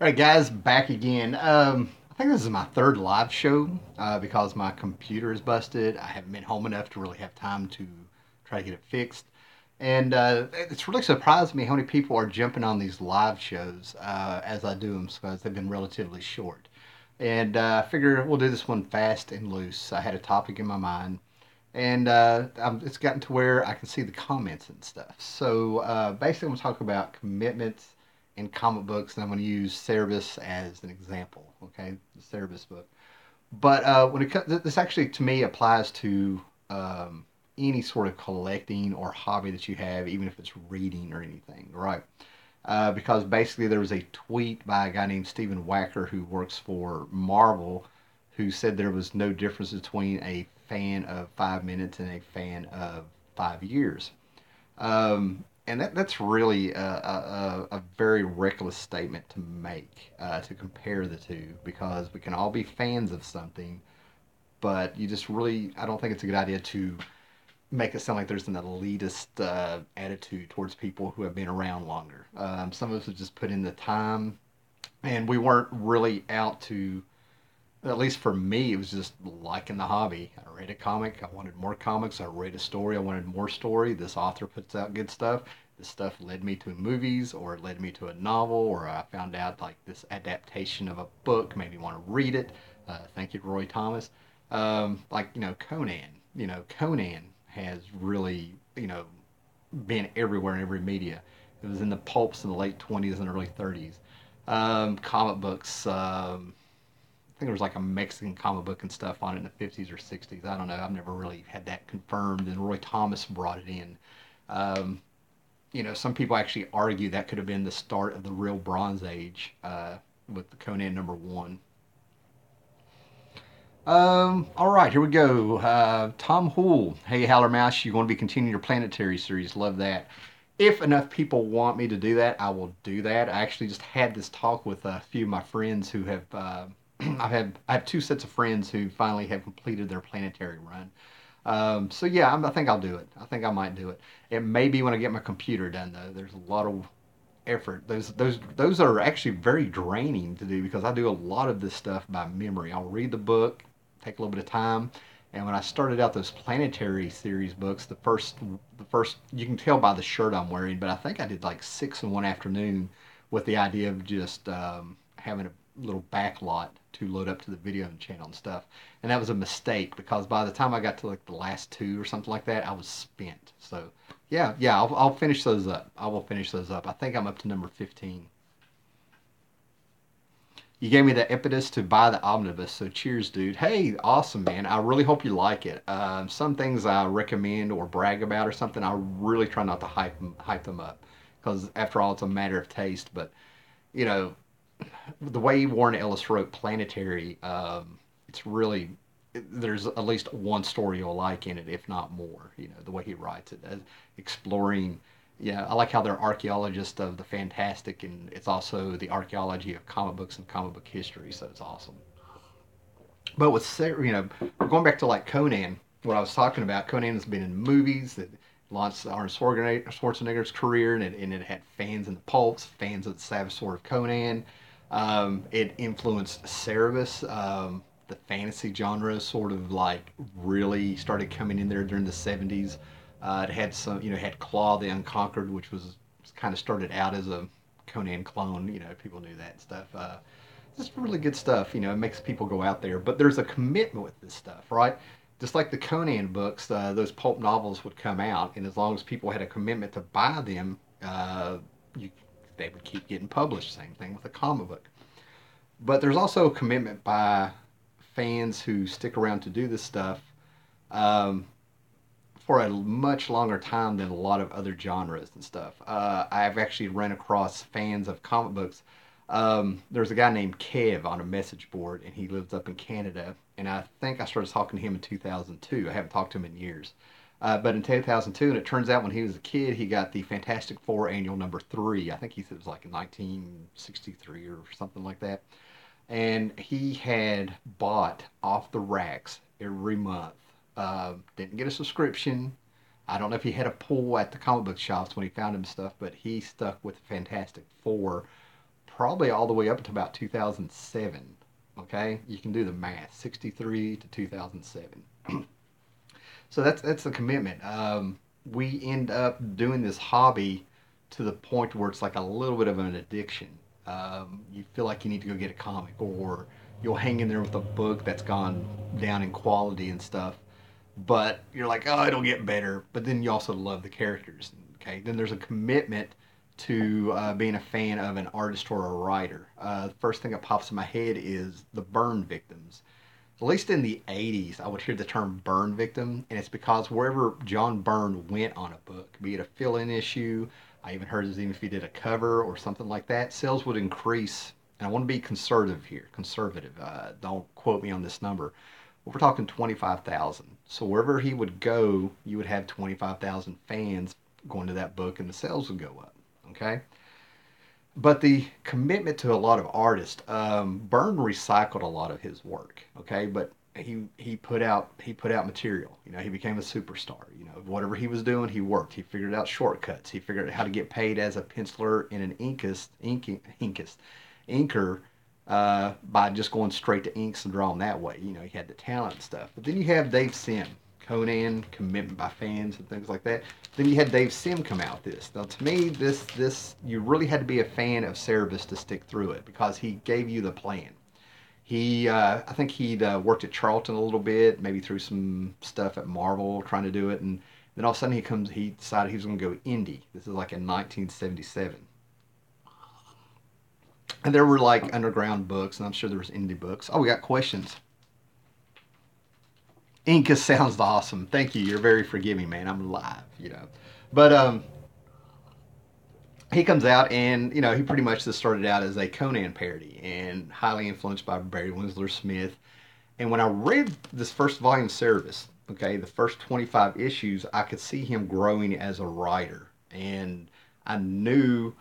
All right, guys, back again. I think this is my third live show because my computer is busted. I haven't been home enough to really have time to try to get it fixed. And it's really surprised me how many people are jumping on these live shows as I do them because they've been relatively short. And I figure we'll do this one fast and loose. I had a topic in my mind, and it's gotten to where I can see the comments and stuff. So basically, I'm going to talk about commitments in comic books, and I'm going to use Cerebus as an example. Okay, the Cerebus book. But when it comes, this actually to me applies to any sort of collecting or hobby that you have, even if it's reading or anything, right? Because basically there was a tweet by a guy named Stephen Wacker who works for Marvel, who said there was no difference between a fan of 5 minutes and a fan of 5 years. And that's really a very reckless statement to make to compare the two because we can all be fans of something, but you just really, I don't think it's a good idea to make it sound like there's an elitist attitude towards people who have been around longer. Some of us have just put in the time, and we weren't really out to. At least for me, it was just liking the hobby. I read a comic, I wanted more comics. I read a story, I wanted more story. This author puts out good stuff. This stuff led me to movies, or it led me to a novel, or I found out like this adaptation of a book made me want to read it. Thank you, Roy Thomas. Like Conan. Conan has really been everywhere in every media. It was in the pulps in the late 20s and early 30s. Comic books. I think there was like a Mexican comic book and stuff on it in the 50s or 60s. I don't know. I've never really had that confirmed. And Roy Thomas brought it in. Um, some people actually argue that could have been the start of the real Bronze Age with the Conan #1. All right, here we go. Tom Hool. Hey, Howler Mouse, you want to be continuing your planetary series? Love that. If enough people want me to do that, I will do that. I actually just had this talk with a few of my friends who have. I have two sets of friends who finally have completed their planetary run. So yeah, I think I'll do it. I think I might do it. It may be when I get my computer done though. There's a lot of effort. Those are actually very draining to do because I do a lot of this stuff by memory. I'll read the book, take a little bit of time, and when I started out those planetary series books, the first you can tell by the shirt I'm wearing, but I think I did like six in one afternoon with the idea of just having a little back lot to load up to the video channel and stuff. And that was a mistake because by the time I got to like the last two or something like that, I was spent. So yeah, I'll finish those up. I will finish those up. I think I'm up to number 15. You gave me the impetus to buy the omnibus, so cheers, dude. Hey, awesome, man. I really hope you like it. Some things I recommend or brag about or something, I really try not to hype them up because after all, it's a matter of taste. But you know, the way Warren Ellis wrote Planetary, it's really there's at least one story you'll like in it, if not more. The way he writes it, as exploring. Yeah, I like how they're archaeologists of the fantastic, and it's also the archaeology of comic books and comic book history. So it's awesome. But with going back to like Conan, what I was talking about, Conan has been in movies that launched Arnold Schwarzenegger's career, and it had fans in the pulps, fans of the Savage Sword of Conan. It influenced Cerebus. The fantasy genre sort of like really started coming in there during the 70s. It had it had Claw the Unconquered, which was kind of started out as a Conan clone. People knew that stuff. Just really good stuff. It makes people go out there. But there's a commitment with this stuff, right? Just like the Conan books, those pulp novels would come out, and as long as people had a commitment to buy them, you, they would keep getting published. Same thing with a comic book. But there's also a commitment by fans who stick around to do this stuff um, for a much longer time than a lot of other genres and stuff. I've actually run across fans of comic books. There's a guy named Kev on a message board, and he lives up in Canada. And I think I started talking to him in 2002. I haven't talked to him in years. But in 2002, and it turns out when he was a kid, he got the Fantastic Four annual #3. I think he said it was like in 1963 or something like that. And he had bought off the racks every month. Didn't get a subscription. I don't know if he had a pull at the comic book shops when he found him stuff, but he stuck with Fantastic Four probably all the way up to about 2007. Okay, you can do the math, 63 to 2007. So that's the commitment. We end up doing this hobby to the point where it's like a little bit of an addiction. You feel like you need to go get a comic, or you'll hang in there with a book that's gone down in quality and stuff. But you're like, oh, it'll get better. But then you also love the characters. Okay, then there's a commitment to being a fan of an artist or a writer. The first thing that pops in my head is the burn victims. At least in the 80s, I would hear the term burn victim, and it's because wherever John Byrne went on a book, be it a fill in issue, I even heard even if he did a cover or something like that, sales would increase. And I want to be conservative here, conservative. Don't quote me on this number. We're talking 25,000. So wherever he would go, you would have 25,000 fans going to that book, and the sales would go up. Okay. But the commitment to a lot of artists, Byrne recycled a lot of his work. Okay, but he put out material. You know, he became a superstar. You know, whatever he was doing, he worked. He figured out shortcuts. He figured out how to get paid as a penciler and an inker by just going straight to inks and drawing that way. You know, he had the talent and stuff. But then you have Dave Sim, Conan, commitment by fans and things like that. Then you had Dave Sim come out with this. Now, to me, this you really had to be a fan of Cerebus to stick through it because he gave you the plan. I think he'd worked at Charlton a little bit, maybe through some stuff at Marvel, trying to do it, and then all of a sudden he decided he was going to go indie. This is like in 1977. And there were like underground books, and I'm sure there was indie books. Oh, we got questions. Inca sounds awesome. Thank you. You're very forgiving, man. I'm live, you know. But he comes out, and you know, he pretty much just started out as a Conan parody and highly influenced by Barry Windsor Smith. And when I read this first volume of Cerebus, okay, the first 25 issues, I could see him growing as a writer, and I knew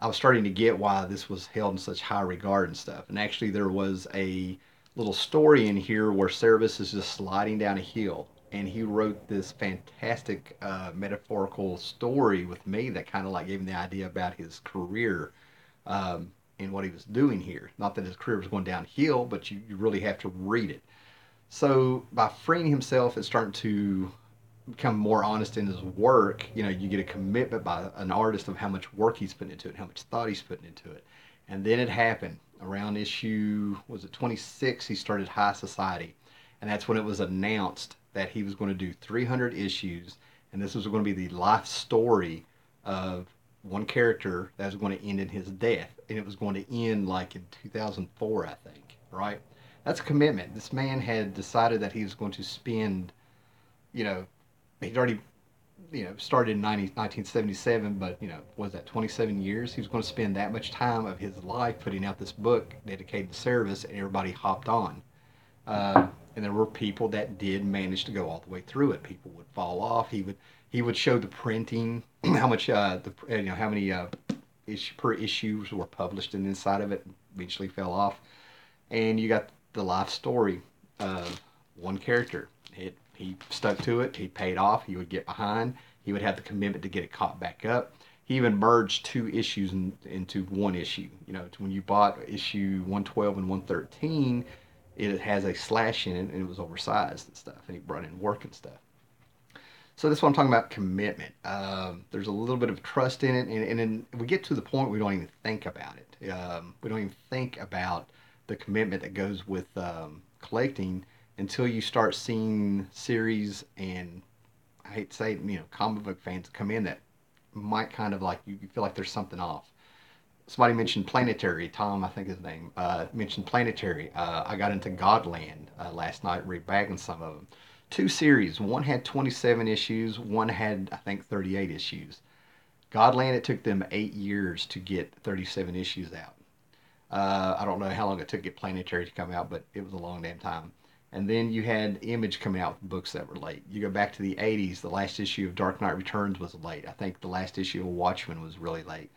I was starting to get why this was held in such high regard and stuff. And actually, there was a little story in here where Cerebus is just sliding down a hill, and he wrote this fantastic metaphorical story with me that kind of like gave him the idea about his career and what he was doing here. Not that his career was going downhill, but you really have to read it. So by freeing himself and starting to become more honest in his work, you know, you get a commitment by an artist of how much work he's putting into it, how much thought he's putting into it. And then it happened around issue, was it 26? He started High Society. And that's when it was announced that he was going to do 300 issues. And this was going to be the life story of one character that was going to end in his death. And it was going to end like in 2004, I think, right? That's a commitment. This man had decided that he was going to spend, you know, he'd already, you know, started in 1977, but, you know, was that 27 years? He was going to spend that much time of his life putting out this book dedicated to service, and everybody hopped on. And there were people that did manage to go all the way through it. People would fall off. He would show the printing, how much how many per issues were published, and inside of it eventually fell off. And you got the life story of one character. He stuck to it. He paid off. He would get behind. He would have the commitment to get it caught back up. He even merged two issues into one issue. You know, when you bought issue 112 and 113, it has a slash in it, and it was oversized and stuff. And he brought in work and stuff. So that's what I'm talking about, commitment. There's a little bit of trust in it, and then we get to the point we don't even think about it. We don't even think about the commitment that goes with collecting until you start seeing series and, I hate to say it, you know, comic book fans come in that might kind of like, you feel like there's something off. Somebody mentioned Planetary. Tom, I think his name, mentioned Planetary. I got into Godland last night, rebagging some of them. Two series. One had 27 issues. One had, I think, 38 issues. Godland, it took them 8 years to get 37 issues out. I don't know how long it took to get Planetary to come out, but it was a long damn time. And then you had Image coming out with books that were late. You go back to the 80s, the last issue of Dark Knight Returns was late. I think the last issue of Watchmen was really late.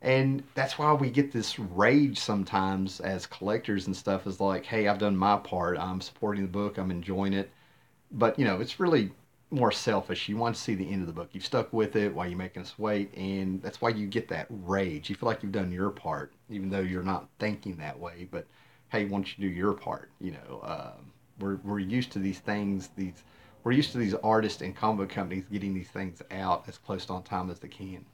And that's why we get this rage sometimes as collectors and stuff, is like, hey, I've done my part. I'm supporting the book. I'm enjoying it. But, you know, it's really more selfish. You want to see the end of the book. You've stuck with it while you're making us wait, and that's why you get that rage. You feel like you've done your part, even though you're not thinking that way. But hey, once you do your part, we're used to these things. We're used to these artists and comic book companies getting these things out as close to on time as they can.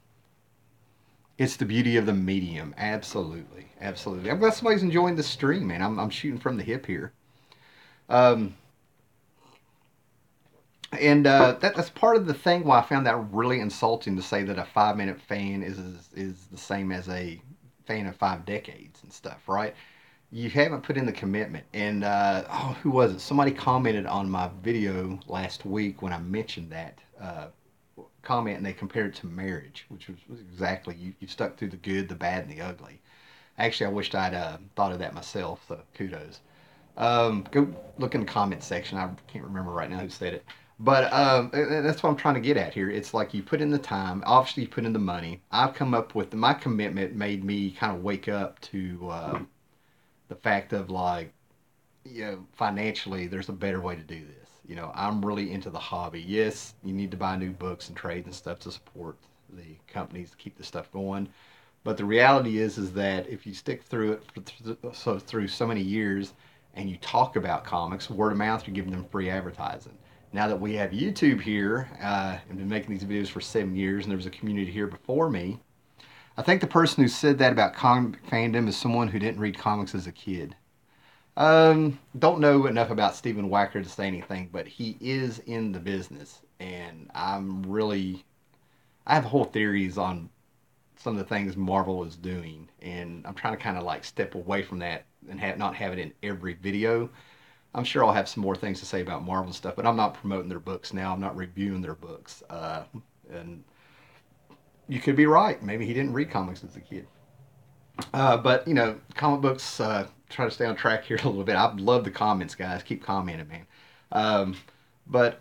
It's the beauty of the medium. Absolutely, absolutely. I'm glad somebody's enjoying the stream, man. I'm shooting from the hip here. Um, And that's part of the thing why I found that really insulting to say that a 5 minute fan is the same as a fan of 5 decades and stuff, right? You haven't put in the commitment. And who was it? Somebody commented on my video last week when I mentioned that comment, and they compared it to marriage, which was exactly you stuck through the good, the bad, and the ugly. Actually, I wished I'd thought of that myself. So kudos. Go look in the comment section. I can't remember right now who said it. But that's what I'm trying to get at here. It's like you put in the time, obviously you put in the money. I've come up with my commitment made me kind of wake up to the fact of like, financially, there's a better way to do this. I'm really into the hobby. Yes, you need to buy new books and trades and stuff to support the companies to keep the stuff going. But the reality is that if you stick through it through so many years, and you talk about comics, word of mouth, you're giving them free advertising. Now that we have YouTube here, and been making these videos for 7 years, and there was a community here before me, I think the person who said that about comic fandom is someone who didn't read comics as a kid. Don't know enough about Stephen Wacker to say anything, but he is in the business, and I have whole theories on some of the things Marvel is doing, and I'm trying to kind of like step away from that and not have it in every video. I'm sure I'll have some more things to say about Marvel stuff, but I'm not promoting their books now. I'm not reviewing their books. And you could be right. Maybe he didn't read comics as a kid. But comic books. Try to stay on track here a little bit. I love the comments, guys. Keep commenting, man. Um, but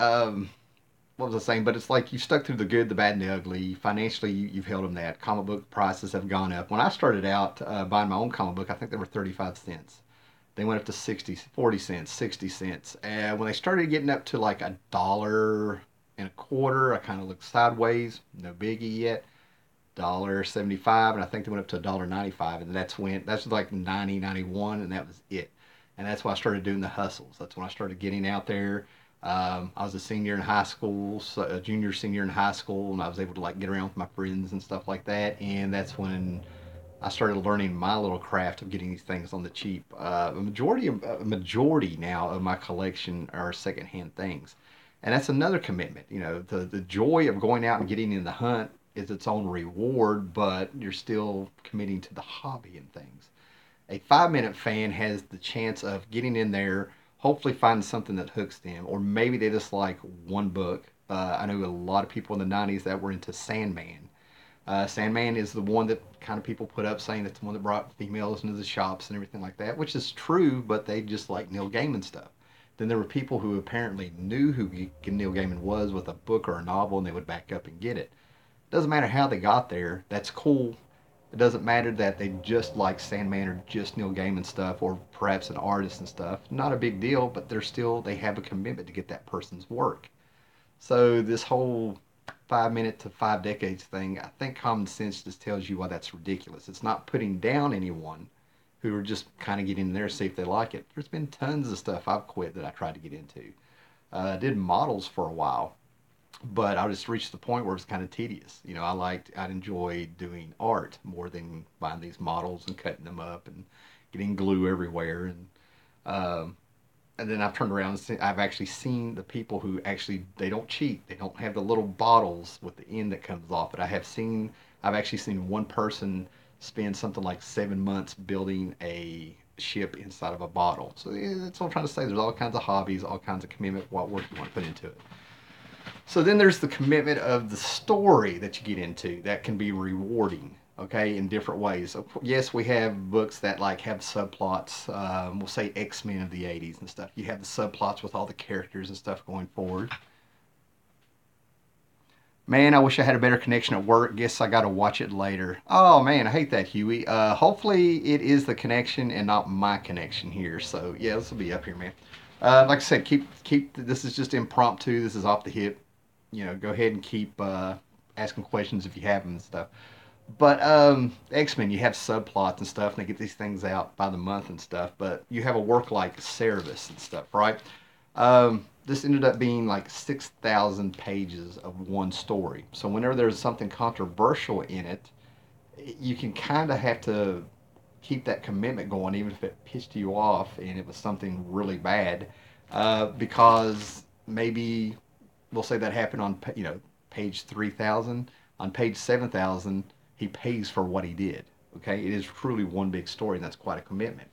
what was I saying? But it's like you stuck through the good, the bad, and the ugly. Financially, you've held them that. Comic book prices have gone up. When I started out buying my own comic book, I think they were 35 cents. They went up to 60, 40 cents, 60 cents. And when they started getting up to like $1.25, I kind of looked sideways. No biggie yet. $1.75, and I think they went up to $1.95, and that's like 90, 91, and that was it. And that's why I started doing the hustles. That's when I started getting out there. I was a senior in high school, so a junior, senior in high school, and I was able to like get around with my friends and stuff like that. And that's when I started learning my little craft of getting these things on the cheap. A majority now of my collection are secondhand things, and that's another commitment. The joy of going out and getting in the hunt is its own reward, but you're still committing to the hobby and things. A 5 minute fan has the chance of getting in there, hopefully finding something that hooks them, or maybe they just like one book. I know a lot of people in the 90s that were into Sandman. Sandman is the one that kind of people put up saying it's the one that brought females into the shops and everything like that, which is true, but they just like Neil Gaiman stuff. Then there were people who apparently knew who Neil Gaiman was with a book or a novel, and they would back up and get it. Doesn't matter how they got there. That's cool. It doesn't matter that they just like Sandman or just Neil Gaiman stuff, or perhaps an artist and stuff. Not a big deal, but they have a commitment to get that person's work. So this whole 5 minute to 5 decades thing, I think common sense just tells you why that's ridiculous. It's not putting down anyone who are just kind of getting in there to see if they like it. There's been tons of stuff I've quit that I tried to get into. I did models for a while, but I just reached the point where it was kind of tedious. I'd enjoy doing art more than buying these models and cutting them up and getting glue everywhere. Um, and then I've turned around and I've actually seen the people who actually they don't cheat. They don't have the little bottles with the end that comes off. But I've actually seen one person spend something like 7 months building a ship inside of a bottle. So yeah, that's what I'm trying to say. There's all kinds of hobbies, all kinds of commitment, what work you want to put into it. So then there's the commitment of the story that you get into that can be rewarding, okay, in different ways. Yes, we have books that like have subplots. We'll say X-Men of the 80s and stuff. You have the subplots with all the characters and stuff going forward. Man, I wish I had a better connection at work. Guess I got to watch it later. Oh man, I hate that, Huey. Hopefully it is the connection and not my connection here. So yeah, this will be up here, man. Like I said, keep. This is just impromptu. This is off the hip. go ahead and keep asking questions if you have them and stuff. But X-Men, you have subplots and stuff, and they get these things out by the month and stuff. But you have a work like Cerebus and stuff, right? This ended up being like 6,000 pages of one story. So whenever there's something controversial in it, you can kind of have to keep that commitment going, even if it pissed you off and it was something really bad, because maybe we'll say that happened on page 3,000. On page 7,000, he pays for what he did. Okay, it is truly one big story, and that's quite a commitment.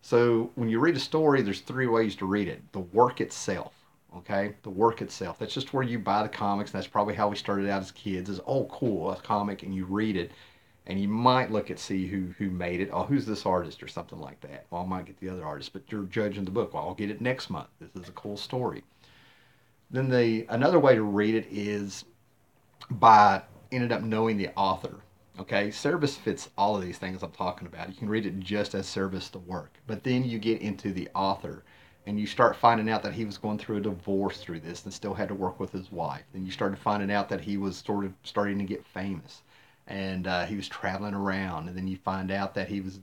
So when you read a story, there's three ways to read it. The work itself, okay, the work itself. That's just where you buy the comics. And that's probably how we started out as kids. Is oh cool, a comic, and you read it, and you might look at see who made it. Oh, who's this artist or something like that. Well, I might get the other artist, but you're judging the book. Well, I'll get it next month. This is a cool story. Then the another way to read it is by ended up knowing the author. Okay, Cerebus fits all of these things I'm talking about. You can read it just as Cerebus the work, but then you get into the author, and you start finding out that he was going through a divorce through this, and still had to work with his wife. Then you started finding out that he was sort of starting to get famous, and he was traveling around. And then you find out that he was.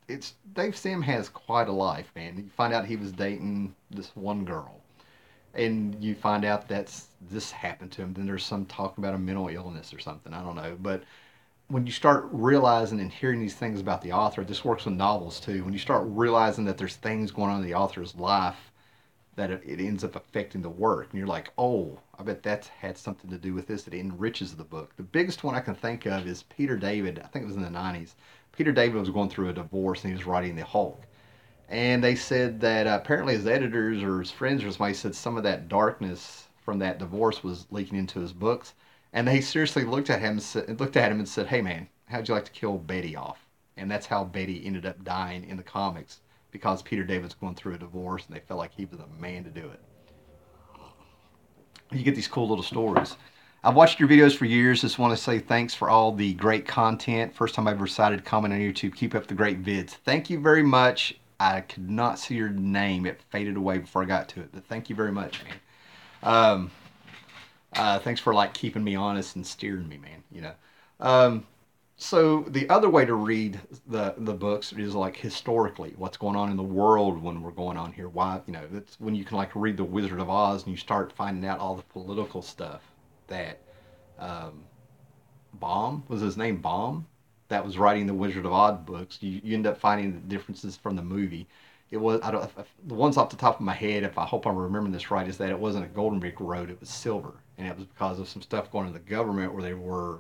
It's Dave Sim has quite a life, man. You find out he was dating this one girl, and you find out that's this happened to him. Then there's some talk about a mental illness or something. I don't know, but when you start realizing and hearing these things about the author, this works with novels too. When you start realizing that there's things going on in the author's life that it ends up affecting the work, and you're like, oh, I bet that's had something to do with this. It enriches the book. The biggest one I can think of is Peter David. I think it was in the 90s. Peter David was going through a divorce, and he was writing the Hulk. And they said that apparently his editors or his friends or somebody said some of that darkness from that divorce was leaking into his books. And they seriously looked at him and said, "Hey man, how'd you like to kill Betty off?" And that's how Betty ended up dying in the comics, because Peter David's going through a divorce, and they felt like he was the man to do it. You get these cool little stories. I've watched your videos for years. Just want to say thanks for all the great content. First time I ever decided to comment on YouTube. Keep up the great vids. Thank you very much. I could not see your name. It faded away before I got to it. But thank you very much, man. Um, Thanks for like keeping me honest and steering me, man. Um, so the other way to read the books is like historically what's going on in the world when we're going on here. Why that's when you can like read the Wizard of Oz and you start finding out all the political stuff that um, Baum was his name Baum that was writing the Wizard of Oz books. You end up finding the differences from the movie. It was I don't if, the ones off the top of my head. If I hope I'm remembering this right, is that it wasn't a golden brick road. It was silver, and it was because of some stuff going on in the government where they were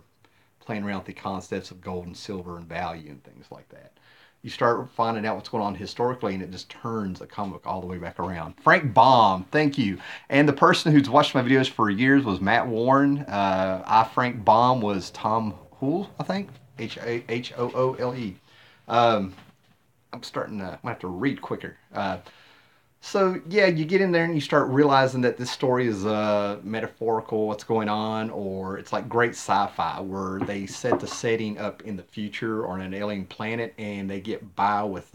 playing around with the concepts of gold and silver and value and things like that. You start finding out what's going on historically, and it just turns a comic book all the way back around. Frank Baum, thank you. And the person who's watched my videos for years was Matt Warren. Frank Baum was Tom Hoole, I think. Hoole. Um, I'm starting to I'm gonna have to read quicker. So yeah, you get in there and you start realizing that this story is metaphorical, what's going on, or it's like great sci-fi where they set the setting up in the future or on an alien planet, and they get by with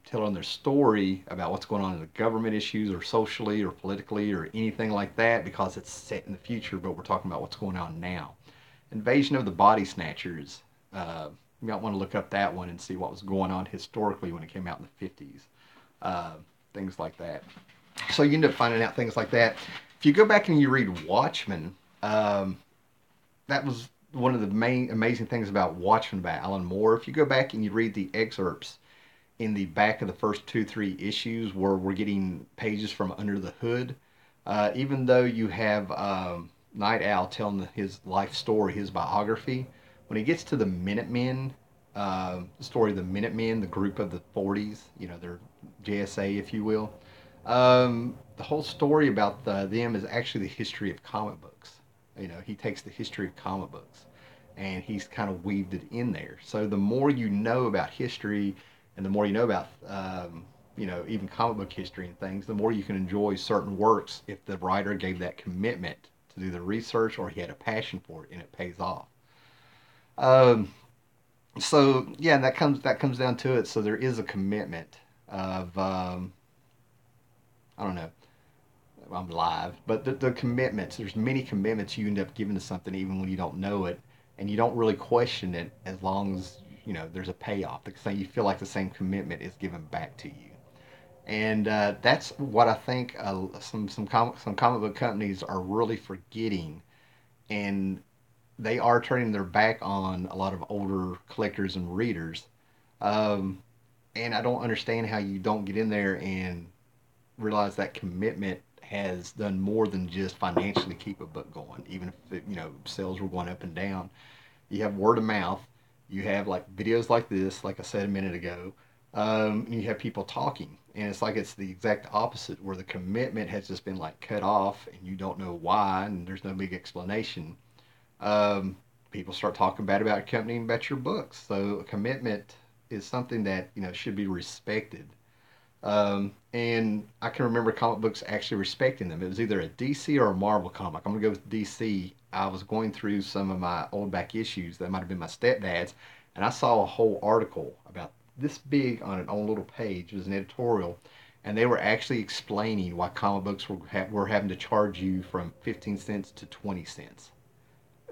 telling their story about what's going on in the government issues or socially or politically or anything like that because it's set in the future, but we're talking about what's going on now. Invasion of the Body Snatchers. You might want to look up that one and see what was going on historically when it came out in the 50s. Uh, Things like that. So you end up finding out things like that. If you go back and you read Watchmen, that was one of the main amazing things about Watchmen by Alan Moore. If you go back and you read the excerpts in the back of the first 2-3 issues where we're getting pages from under the hood, even though you have Night Owl telling his life story, his biography, when he gets to the Minutemen, the story of the Minutemen, the group of the 40s, their JSA, if you will. The whole story about them is actually the history of comic books. He takes the history of comic books and he's kind of weaved it in there. So the more you know about history and the more you know about, even comic book history and things, the more you can enjoy certain works if the writer gave that commitment to do the research or he had a passion for it and it pays off. Um, so yeah, that comes down to it. So there is a commitment of I don't know. I'm live, but the commitments. There's many commitments you end up giving to something even when you don't know it, and you don't really question it as long as there's a payoff. The same, you feel like the same commitment is given back to you, and that's what I think some comic book companies are really forgetting, and they are turning their back on a lot of older collectors and readers. Um, and I don't understand how you don't get in there and realize that commitment has done more than just financially keep a book going. Even if sales were going up and down, you have word of mouth. You have like videos like this, like I said a minute ago. And you have people talking, and it's like it's the exact opposite, where the commitment has just been like cut off, and you don't know why, and there's no big explanation. Um, People start talking bad about your company and about your books. So a commitment is something that should be respected. And I can remember comic books actually respecting them. It was either a DC or a Marvel comic. I'm gonna go with DC. I was going through some of my old back issues that might have been my stepdad's, and I saw a whole article about this big on an own little page. It was an editorial, and they were actually explaining why comic books were having to charge you from 15 cents to 20 cents.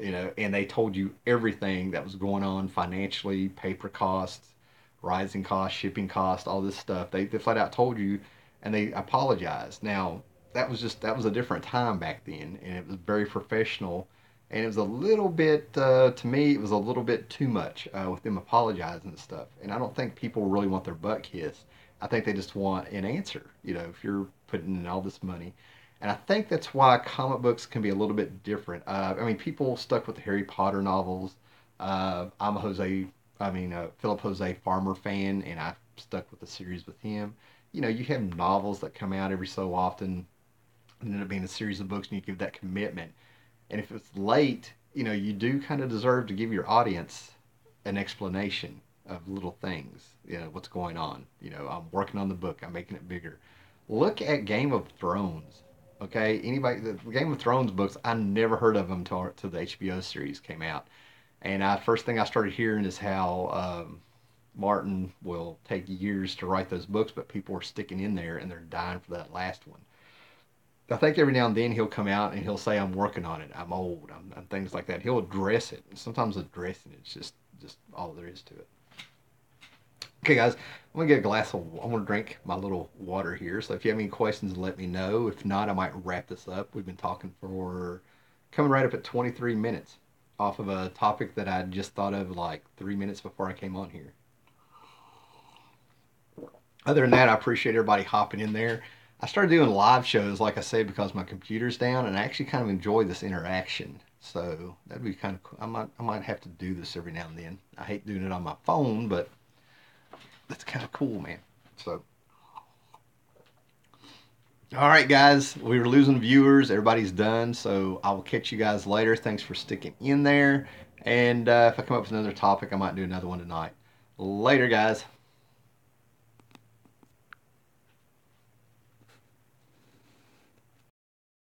And they told you everything that was going on financially, paper costs, rising costs, shipping costs, all this stuff. They flat out told you, and they apologized. Now that was a different time back then, and it was very professional, and it was a little bit to me it was a little bit too much with them apologizing and stuff. And I don't think people really want their butt kissed. I think they just want an answer. If you're putting in all this money, and I think that's why comic books can be a little bit different. I mean, people stuck with the Harry Potter novels. I'm a Philip Jose Farmer fan, and I stuck with the series with him. You have novels that come out every so often, and end up being a series of books, and you give that commitment. And if it's late, you do kind of deserve to give your audience an explanation of little things, what's going on. I'm working on the book, I'm making it bigger. Look at Game of Thrones. Okay, the Game of Thrones books, I never heard of them till the HBO series came out. And first thing I started hearing is how Martin will take years to write those books, but people are sticking in there and they're dying for that last one. I think every now and then he'll come out and he'll say, "I'm working on it. I'm old. I'm things like that." He'll address it. Sometimes addressing it's just all there is to it. Okay, guys, I'm gonna get a glass of. I'm gonna drink my little water here. So if you have any questions, let me know. If not, I might wrap this up. We've been talking for coming right up at 23 minutes off of a topic that I just thought of like 3 minutes before I came on here. Other than that, I appreciate everybody hopping in there. I started doing live shows, like I said, because my computer's down, and I actually kind of enjoy this interaction. So that'd be kind of cool. I might have to do this every now and then. I hate doing it on my phone, but that's kind of cool, man. So, all right, guys, we were losing viewers. Everybody's done, so I will catch you guys later. Thanks for sticking in there. And if I come up with another topic, I might do another one tonight. Later, guys.